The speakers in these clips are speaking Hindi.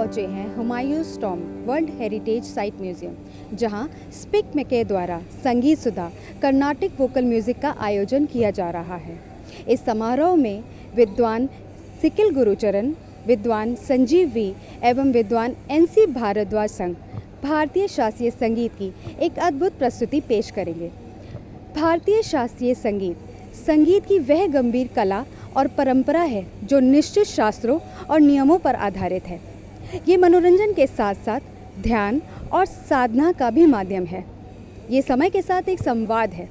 पहुंचे हैं Humayun's tomb world heritage site museum, जहां स्पिक मैके द्वारा संगीत सुधा कर्नाटिक वोकल म्यूजिक का आयोजन किया जा रहा है। इस समारोह में विद्वान सिकिल गुरुचरण, विद्वान संजीव वी एवं विद्वान NC भारद्वाज संघ भारतीय शास्त्रीय संगीत की एक अद्भुत प्रस्तुति पेश करेंगे। भारतीय शास्त्रीय संगीत की वह गंभीर कला और परंपरा है जो निश्चित शास्त्रों और नियमों पर आधारित है। ये मनोरंजन के साथ साथ ध्यान और साधना का भी माध्यम है। ये समय के साथ एक संवाद है,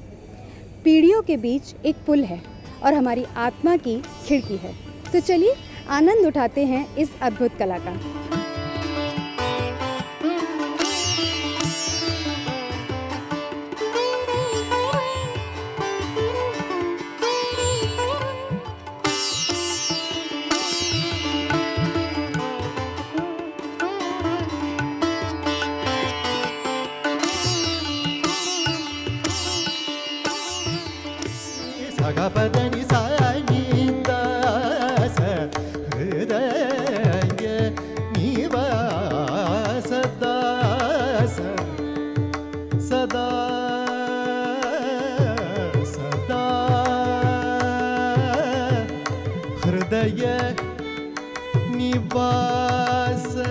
पीढ़ियों के बीच एक पुल है और हमारी आत्मा की खिड़की है। तो चलिए आनंद उठाते हैं इस अद्भुत कला का। Sagapadani sanida sa hridaya nivasa dasa sada sada hridaya nivasa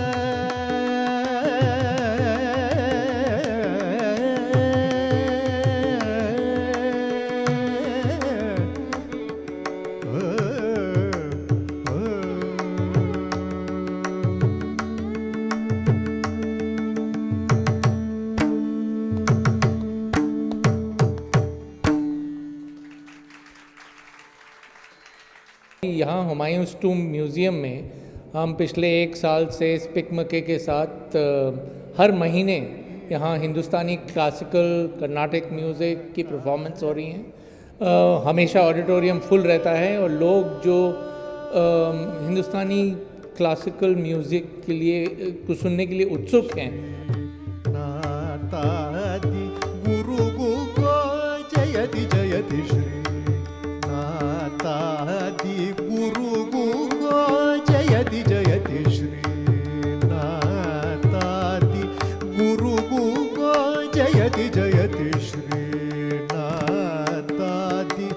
यहाँ हुमायूंस टॉम्ब म्यूज़ियम में हम पिछले 1 साल से स्पिक मैके के साथ हर महीने यहाँ हिंदुस्तानी क्लासिकल कर्नाटिक म्यूज़िक की परफॉर्मेंस हो रही हैं। हमेशा ऑडिटोरियम फुल रहता है और लोग जो हिंदुस्तानी क्लासिकल म्यूज़िक के लिए कुछ सुनने के लिए उत्सुक हैं। नातादि गुरु गो जयति जयति श्री नातादि गुरु गो जयति जयति श्री नातादि गुरु गो जयति जयति श्री नातादि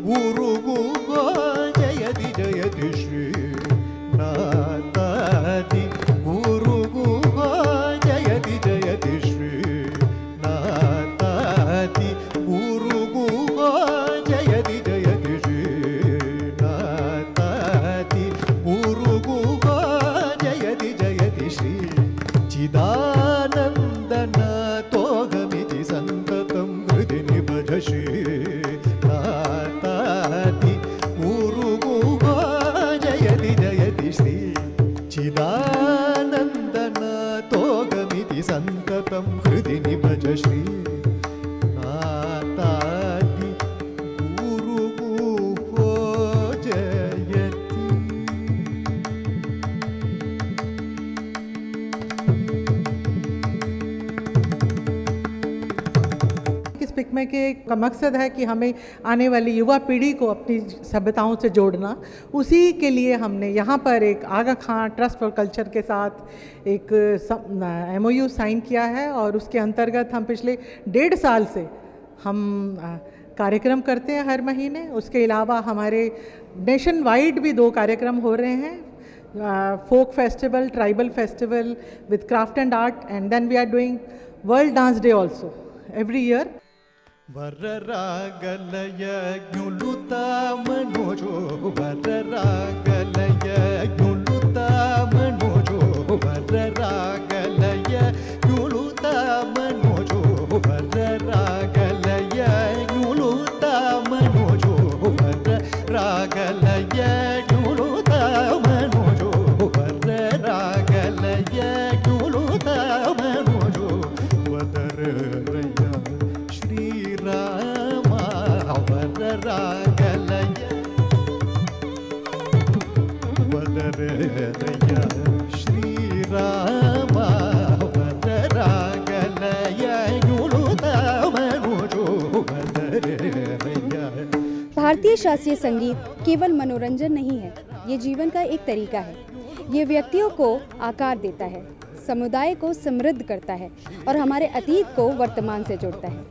गुरु गो जयति जयति श्री नातादि गुरु गो जयति जयति श्री नातादि गुरु गो जयति जयति श्री नातादि गुरु गो जयति जयति श्री चिदानन्दन तोगमिति सन्ततं हृदि निभज श्री नातादि गुरु गो जयति जयति श्री चिदानन्दन तोगमिति सन्ततं हृदि निभज श्री नातादि गुरु गो जयति। स्पिक मैके का मकसद है कि हमें आने वाली युवा पीढ़ी को अपनी सभ्यताओं से जोड़ना। उसी के लिए हमने यहाँ पर एक आगा खां ट्रस्ट फॉर कल्चर के साथ एक MOU साइन किया है और उसके अंतर्गत हम पिछले 1.5 साल से हम कार्यक्रम करते हैं हर महीने। उसके अलावा हमारे नेशन वाइड भी 2 कार्यक्रम हो रहे हैं, folk festival, tribal festival with craft and art, and then we are doing world dance day also every year. वररागलय ज्ञुलुता मनोजो वररागलय ज्ञुलुता मनोजो वररागलय ज्ञुलुता मनोजो वररागलय ज्ञुलुता मनोजो वररागलय ज्ञुलुता मनोजो वररागलय ज्ञुलुता मनोजो वदररय श्रीरामा वररागलय वदररय श्रीरामा वररागलय ज्ञुलुता मनोजो वदररय। भारतीय शास्त्रीय संगीत केवल मनोरंजन नहीं है, ये जीवन का एक तरीका है। ये व्यक्तियों को आकार देता है, समुदाय को समृद्ध करता है और हमारे अतीत को वर्तमान से जोड़ता है।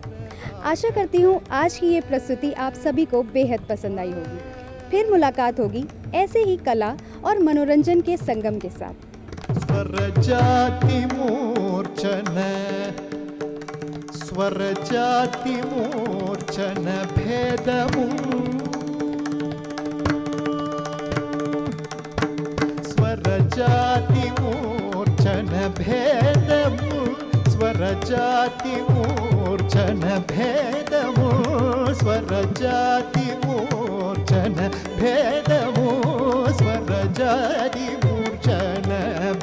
आशा करती हूँ आज की ये प्रस्तुति आप सभी को बेहद पसंद आई होगी। फिर मुलाकात होगी ऐसे ही कला और मनोरंजन के संगम के साथ। स्वरजाति मूर्छन स्वरजाति मूर्छन भेदमु स्वरजाति मूर्छन भेदमु स्वरजाति मूर्छन भेदमु स्वरजाति मूर्छन भेदमु स्वरजाति मूर्छन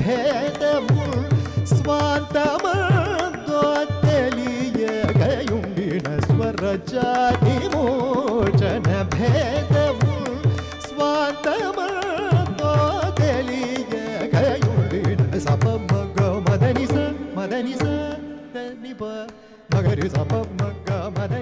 भेदमु स्वान्तमर्दो తెలియగయుండిన స్వరజాతి మూర్ఛన భేదము స్వాంతమర్దో తెలియగయుండిన సపమగ మదని స దని ప మగరి సపమగ మదని